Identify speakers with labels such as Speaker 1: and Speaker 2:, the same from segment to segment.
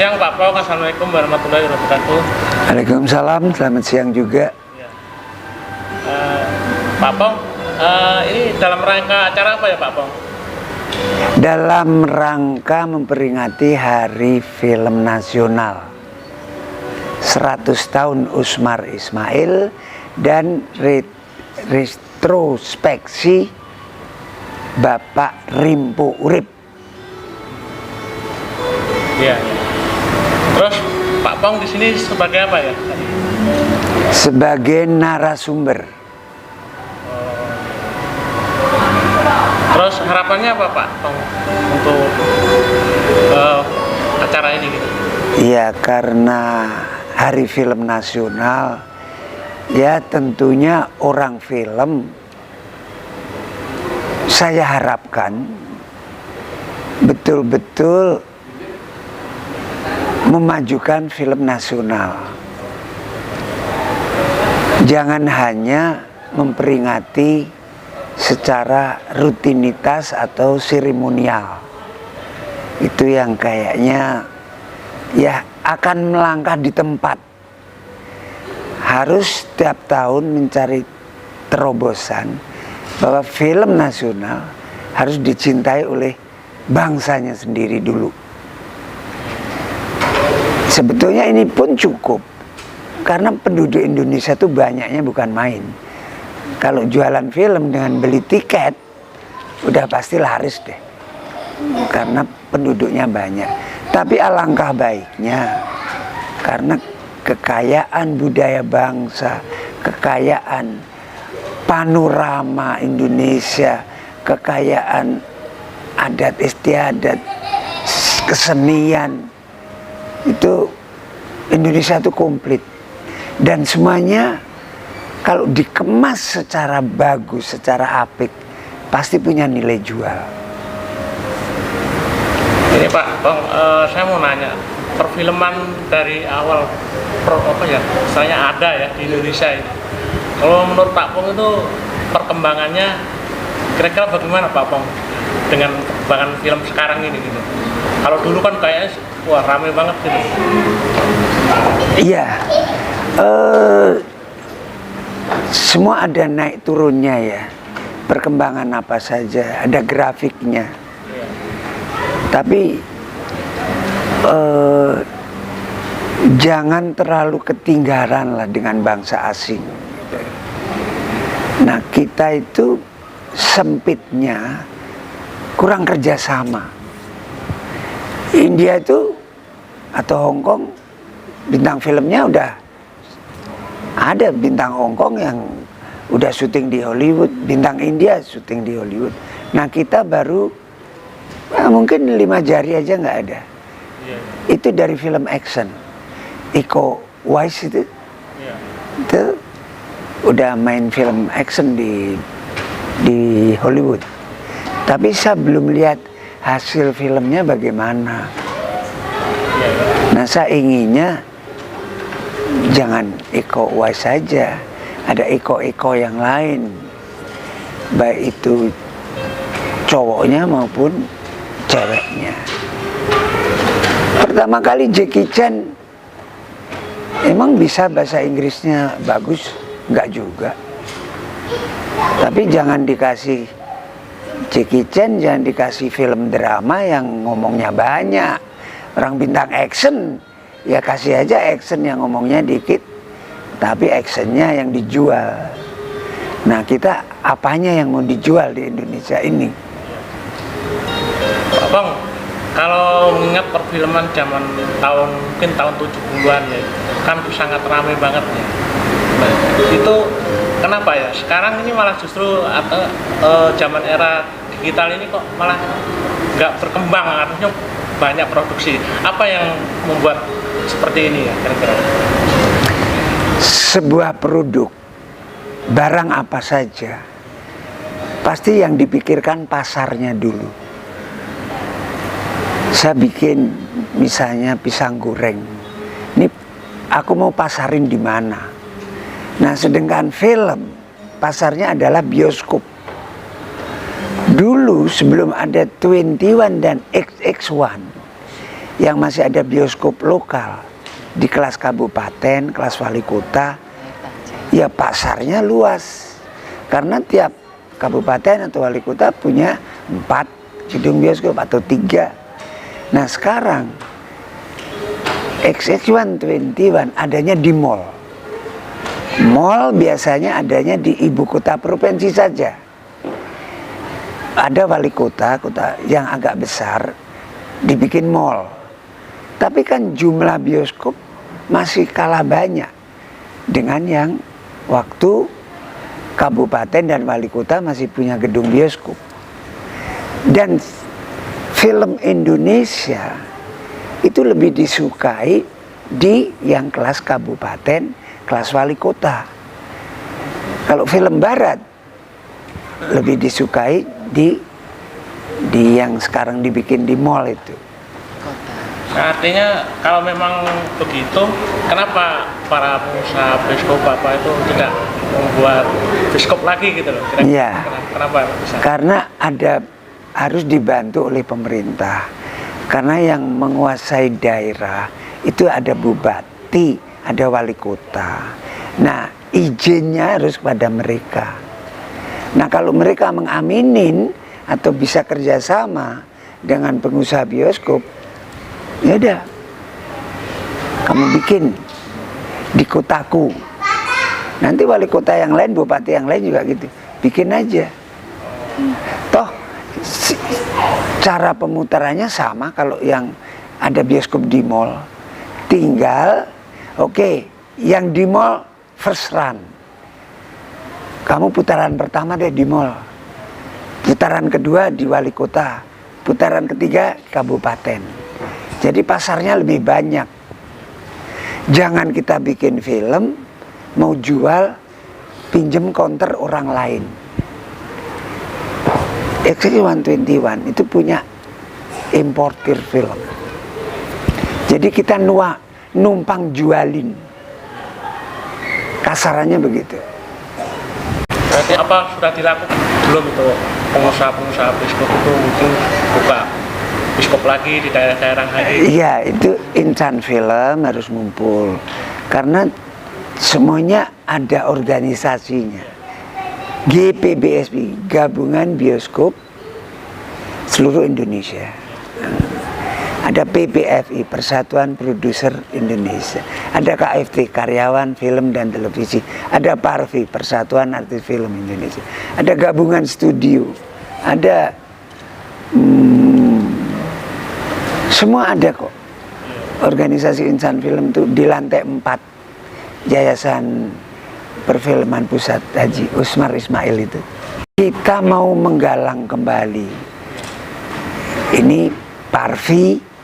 Speaker 1: siang Pak Pong, Assalamualaikum warahmatullahi wabarakatuh.
Speaker 2: Waalaikumsalam, selamat siang juga.
Speaker 1: Ya. Pak Pong, ini dalam rangka acara apa ya Pak Pong?
Speaker 2: Dalam rangka memperingati Hari Film Nasional 100 tahun Usmar Ismail dan retrospeksi Bapak Rimpo Urip.
Speaker 1: Iya. Terus Pak Pong di sini sebagai apa ya?
Speaker 2: Sebagai narasumber.
Speaker 1: Terus harapannya apa Pak Pong untuk acara ini gitu?
Speaker 2: Ya, karena Hari Film Nasional, ya tentunya orang film, saya harapkan betul-betul memajukan film nasional. Jangan hanya memperingati secara rutinitas atau seremonial. Itu yang kayaknya ya akan melangkah di tempat. Harus setiap tahun mencari terobosan bahwa film nasional harus dicintai oleh bangsanya sendiri dulu. Sebetulnya ini pun cukup, karena penduduk Indonesia itu banyaknya bukan main. Kalau jualan film dengan beli tiket, udah pasti laris deh, karena penduduknya banyak. Tapi alangkah baiknya, karena kekayaan budaya bangsa, kekayaan panorama Indonesia, kekayaan adat istiadat, kesenian, itu Indonesia itu komplit. Dan semuanya kalau dikemas secara bagus, secara apik, pasti punya nilai jual.
Speaker 1: Ini Pak Pong, saya mau nanya, perfilman dari awal misalnya ada ya di Indonesia ini. Kalau menurut Pak Pong itu perkembangannya kira-kira bagaimana Pak Pong dengan perkembangan film sekarang ini gitu? Kalau dulu kan kayaknya wah rame banget gitu.
Speaker 2: Iya, semua ada naik turunnya ya. Perkembangan apa saja, ada grafiknya. Tapi jangan terlalu ketinggalan lah dengan bangsa asing. Nah, kita itu sempitnya kurang kerjasama. India itu atau Hong Kong, bintang filmnya udah ada. Bintang Hong Kong yang udah syuting di Hollywood, bintang India syuting di Hollywood. Nah, kita baru mungkin 5 jari aja nggak ada. Itu dari film action. Iko Uwais itu udah main film action di Hollywood. Tapi saya belum lihat hasil filmnya bagaimana. Nah, saya inginnya jangan Iko Uwais saja, ada Iko yang lain, baik itu cowoknya maupun ceweknya. Pertama kali Jackie Chan emang bisa bahasa Inggrisnya bagus? Enggak juga. Tapi jangan dikasih Jackie Chan, jangan dikasih film drama yang ngomongnya banyak. Orang bintang action, ya kasih aja action yang ngomongnya dikit, tapi actionnya yang dijual. Nah, kita apanya yang mau dijual di Indonesia ini?
Speaker 1: Pak Pong, kalau mengingat perfilman zaman mungkin tahun 70-an ya, kan itu sangat ramai banget ya. Itu kenapa ya? Sekarang ini malah justru zaman era digital ini kok malah nggak berkembang, artinya banyak produksi. Apa yang membuat seperti ini ya kira-kira?
Speaker 2: Sebuah produk, barang apa saja, pasti yang dipikirkan pasarnya dulu. Saya bikin misalnya pisang goreng, ini aku mau pasarin di mana? Nah, sedangkan film pasarnya adalah bioskop. Dulu sebelum ada 21 dan XX1, yang masih ada bioskop lokal di kelas kabupaten, kelas wali kota, ya pasarnya luas. Karena tiap kabupaten atau wali kota punya 4 gedung bioskop atau 3. Nah sekarang XX121 adanya di mall. Mall biasanya adanya di ibu kota provinsi saja. Ada wali kota, kota yang agak besar, dibikin mall. Tapi kan jumlah bioskop masih kalah banyak dengan yang waktu kabupaten dan wali kota masih punya gedung bioskop. Dan film Indonesia itu lebih disukai di yang kelas kabupaten, kelas wali kota. Kalau film barat lebih disukai di yang sekarang dibikin di mall itu.
Speaker 1: Nah, artinya kalau memang begitu, kenapa para pengusaha bioskop apa itu tidak membuat bioskop lagi gitu loh?
Speaker 2: Iya.
Speaker 1: Kenapa bisa?
Speaker 2: Karena harus dibantu oleh pemerintah. Karena yang menguasai daerah itu ada bupati, ada wali kota. Nah, izinnya harus pada mereka. Nah, kalau mereka mengaminin atau bisa kerjasama dengan pengusaha bioskop, ya udah, kamu bikin di kotaku. Nanti wali kota yang lain, bupati yang lain juga gitu, bikin aja. Toh cara pemutarannya sama kalau yang ada bioskop di mall. Tinggal, oke, yang di mall first run. Kamu putaran pertama deh di mall. Putaran kedua di wali kota. Putaran ketiga kabupaten. Jadi pasarnya lebih banyak. Jangan kita bikin film, mau jual, pinjem counter orang lain. XX121 itu punya importir film. Jadi kita numpang jualin. Kasarannya begitu.
Speaker 1: Berarti apa sudah dilakukan belum itu pengusaha-pengusaha bioskop itu mungkin buka bioskop lagi di daerah-daerah lain?
Speaker 2: Iya, itu Insan Film harus ngumpul. Karena semuanya ada organisasinya. GPBSI, Gabungan Bioskop Seluruh Indonesia. Ada PPFI, Persatuan Produser Indonesia. Ada KFT, Karyawan Film dan Televisi. Ada PARVI, Persatuan Artis Film Indonesia. Ada Gabungan Studio. Ada semua ada kok. Organisasi Insan Film itu di lantai 4 Yayasan Perfilman Pusat Haji Usmar Ismail itu. Kita mau menggalang kembali. Ini PARVI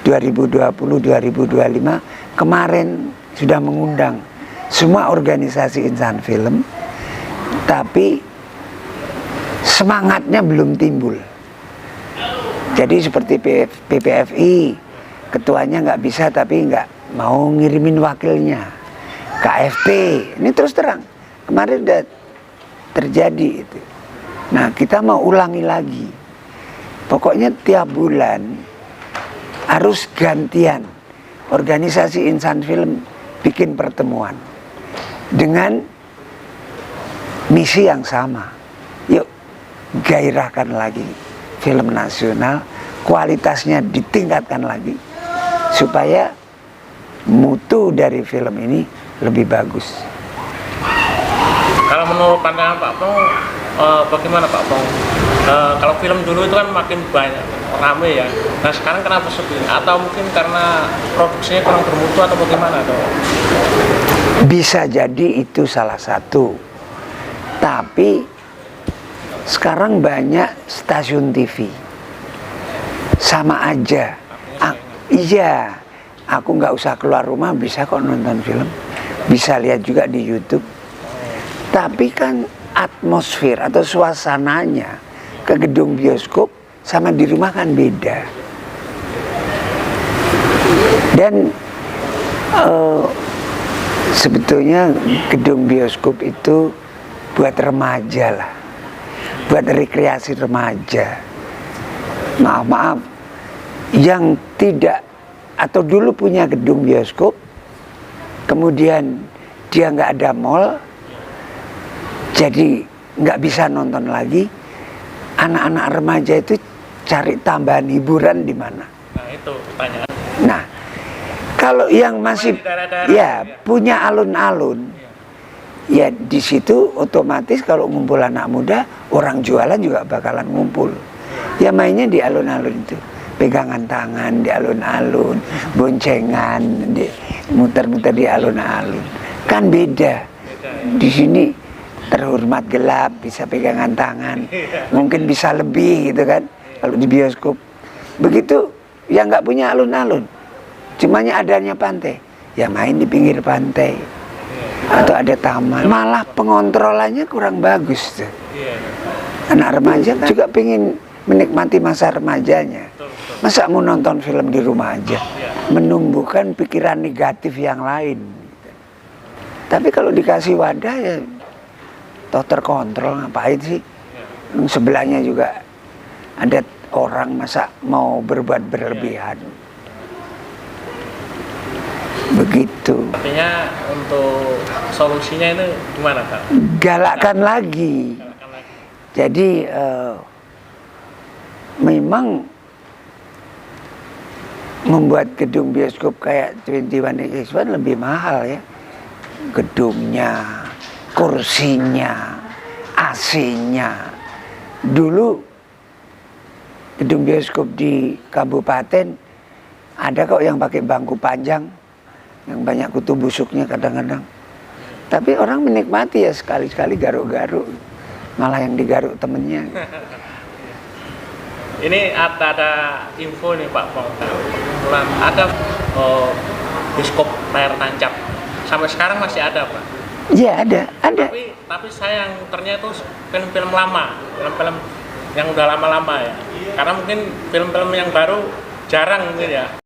Speaker 2: 2020-2025 kemarin sudah mengundang semua organisasi insan film, tapi semangatnya belum timbul. Jadi seperti PPFI, ketuanya nggak bisa tapi nggak mau ngirimin wakilnya. KFT, ini terus terang kemarin udah terjadi itu. Nah kita mau ulangi lagi. Pokoknya tiap bulan harus gantian organisasi insan film bikin pertemuan dengan misi yang sama. Yuk gairahkan lagi film nasional, kualitasnya ditingkatkan lagi supaya mutu dari film ini lebih bagus.
Speaker 1: Kalau menurut pandangan Pak Pong, bagaimana Pak Pong? Kalau film dulu itu kan makin banyak, rame ya. Nah sekarang kenapa sepi? Atau mungkin karena produksinya kurang bermutu atau bagaimana?
Speaker 2: Bisa jadi itu salah satu. Tapi sekarang banyak stasiun TV. Sama aja. Iya, aku nggak usah keluar rumah bisa kok nonton film. Bisa lihat juga di YouTube. Tapi kan atmosfer atau suasananya ke gedung bioskop sama di rumah kan beda. Dan sebetulnya gedung bioskop itu buat remaja lah, buat rekreasi remaja. Maaf, yang tidak atau dulu punya gedung bioskop, kemudian dia nggak ada mall, jadi nggak bisa nonton lagi. Anak-anak remaja itu cari tambahan hiburan di mana?
Speaker 1: Nah itu pertanyaan.
Speaker 2: Nah, kalau yang masih
Speaker 1: Di daerah-daerah
Speaker 2: ya
Speaker 1: ya.
Speaker 2: punya alun-alun, ya di situ otomatis kalau ngumpul anak muda, orang jualan juga bakalan ngumpul. Ya mainnya di alun-alun itu, pegangan tangan di alun-alun, boncengan, muter-muter di alun-alun. Kan beda. Di sini terhormat gelap, bisa pegangan tangan, mungkin bisa lebih gitu kan. Kalau di bioskop begitu, ya nggak punya alun-alun, cumanya adanya pantai, ya main di pinggir pantai atau ada taman. Malah pengontrolannya kurang bagus tuh. Anak remaja kan juga pengen menikmati masa remajanya. Masa mau nonton film di rumah aja, menumbuhkan pikiran negatif yang lain. Tapi kalau dikasih wadah ya toh terkontrol, ngapain sih? Sebelahnya juga ada orang, masa mau berbuat berlebihan. Begitu.
Speaker 1: Artinya untuk solusinya ini gimana Pak?
Speaker 2: Galakkan lagi. Jadi memang membuat gedung bioskop kayak 21xx1 lebih mahal ya. Gedungnya, kursinya, AC-nya. Dulu gedung bioskop di kabupaten ada kok yang pakai bangku panjang, yang banyak kutu busuknya kadang-kadang. Tapi orang menikmati ya, sekali-sekali garuk-garuk, malah yang digaruk temennya.
Speaker 1: Ini ada info nih Pak, ada bioskop layar tancap. Sampai sekarang masih ada Pak?
Speaker 2: Iya ada.
Speaker 1: Tapi saya yang ternyata itu film-film lama, film-film yang udah lama-lama ya. Karena mungkin film-film yang baru jarang mungkin ya.